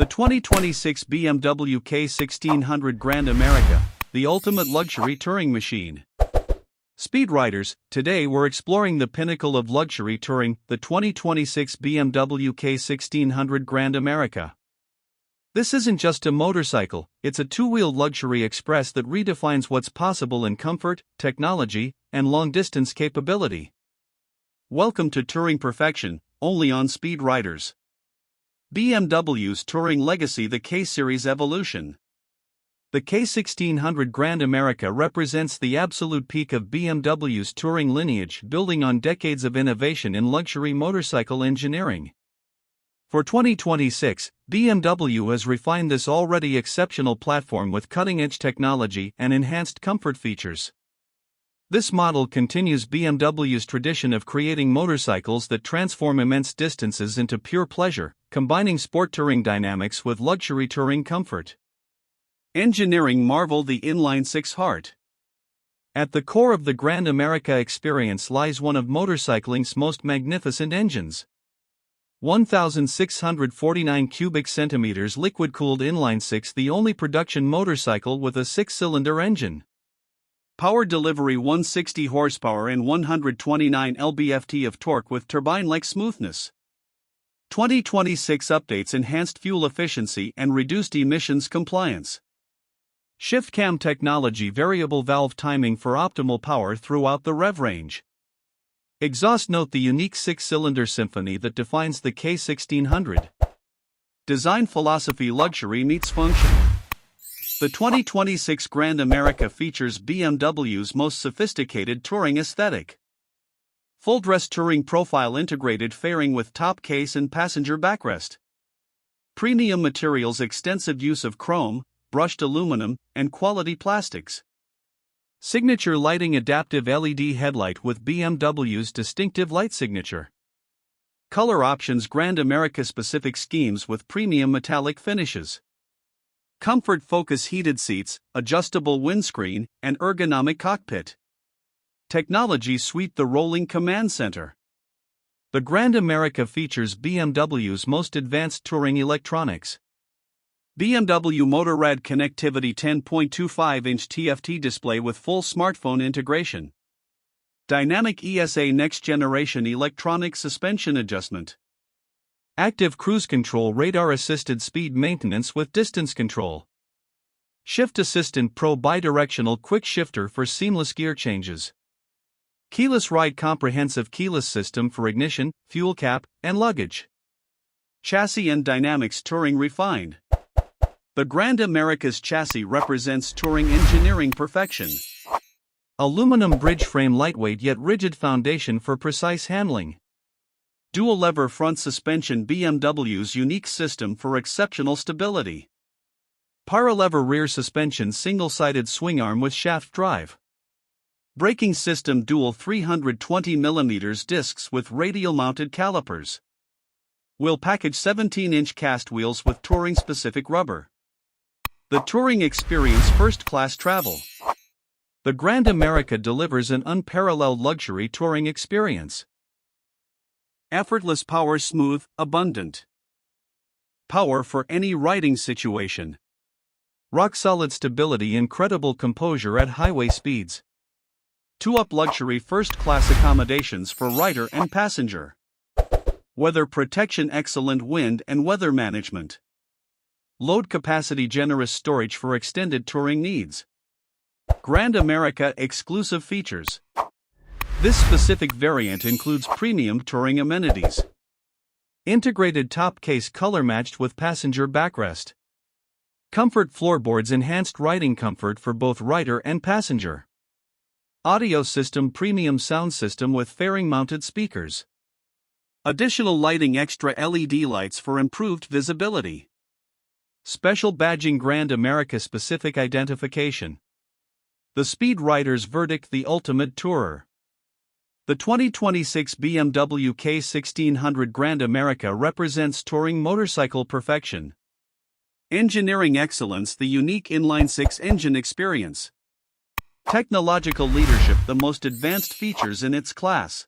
The 2026 BMW K1600 Grand America, the ultimate luxury touring machine. Speed riders, today we're exploring the pinnacle of luxury touring, the 2026 BMW K1600 Grand America. This isn't just a motorcycle, it's a two-wheeled luxury express that redefines what's possible in comfort, technology, and long-distance capability. Welcome to touring perfection, only on Speed Riders. BMW's Touring Legacy, the K-Series evolution. The K1600 Grand America represents the absolute peak of BMW's touring lineage, building on decades of innovation in luxury motorcycle engineering. For 2026, BMW has refined this already exceptional platform with cutting-edge technology and enhanced comfort features. This model continues BMW's tradition of creating motorcycles that transform immense distances into pure pleasure, combining sport touring dynamics with luxury touring comfort. Engineering marvel, the inline-six heart. At the core of the Grand America experience lies one of motorcycling's most magnificent engines. 1,649 cubic centimeters liquid-cooled inline-six, the only production motorcycle with a six-cylinder engine. Power delivery: 160 horsepower and 129 lb-ft of torque with turbine-like smoothness. 2026 updates: enhanced fuel efficiency and reduced emissions compliance. Shift cam technology, variable valve timing for optimal power throughout the rev range. Exhaust note: the unique six-cylinder symphony that defines the K1600. Design philosophy: luxury meets function. The 2026 Grand America features BMW's most sophisticated touring aesthetic. Full-dress touring profile, integrated fairing with top case and passenger backrest. Premium materials, extensive use of chrome, brushed aluminum, and quality plastics. Signature lighting, adaptive LED headlight with BMW's distinctive light signature. Color options: Grand America specific schemes with premium metallic finishes. Comfort focus: heated seats, adjustable windscreen, and ergonomic cockpit. Technology suite: the rolling command center. The Grand America features BMW's most advanced touring electronics. BMW Motorrad connectivity: 10.25-inch TFT display with full smartphone integration. Dynamic ESA next-generation electronic suspension adjustment. Active cruise control, radar-assisted speed maintenance with distance control. Shift Assistant Pro bidirectional quick shifter for seamless gear changes. Keyless ride, comprehensive keyless system for ignition, fuel cap, and luggage. Chassis and dynamics: touring refined. The Grand America's chassis represents touring engineering perfection. Aluminum bridge frame, lightweight yet rigid foundation for precise handling. Dual lever front suspension, BMW's unique system for exceptional stability. Paralever rear suspension, single-sided swing arm with shaft drive. Braking system: dual 320mm discs with radial mounted calipers. Wheel package: 17-inch cast wheels with touring-specific rubber. The touring experience: first-class travel. The Grand America delivers an unparalleled luxury touring experience. Effortless power, smooth, abundant power for any riding situation. Rock-solid stability, incredible composure at highway speeds. Two-up luxury, first-class accommodations for rider and passenger. Weather protection: excellent wind and weather management. Load capacity: generous storage for extended touring needs. Grand America exclusive features. This specific variant includes premium touring amenities. Integrated top case, color matched with passenger backrest. Comfort floorboards, enhanced riding comfort for both rider and passenger. Audio system: premium sound system with fairing mounted speakers. Additional lighting: extra LED lights for improved visibility. Special badging: Grand America specific identification. The Speed Riders verdict: the ultimate tourer. The 2026 BMW K1600 Grand America represents touring motorcycle perfection. Engineering excellence: the unique inline-six engine experience. Technological leadership: the most advanced features in its class.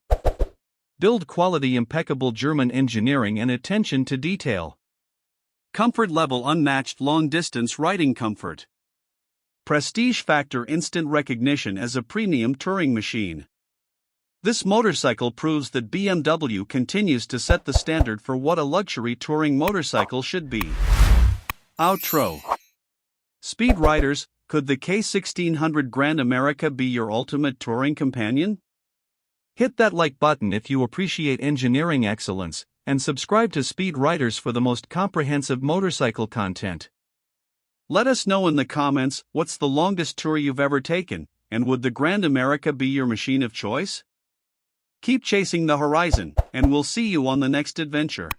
Build quality: impeccable German engineering and attention to detail. Comfort level unmatched long-distance riding comfort. Prestige factor instant recognition as a premium touring machine. This motorcycle proves that BMW continues to set the standard for what a luxury touring motorcycle should be. Outro. Speed riders, could the K1600 Grand America be your ultimate touring companion? Hit that like button if you appreciate engineering excellence, and subscribe to Speed Riders for the most comprehensive motorcycle content. Let us know in the comments what's the longest tour you've ever taken, and would the Grand America be your machine of choice? Keep chasing the horizon, and we'll see you on the next adventure.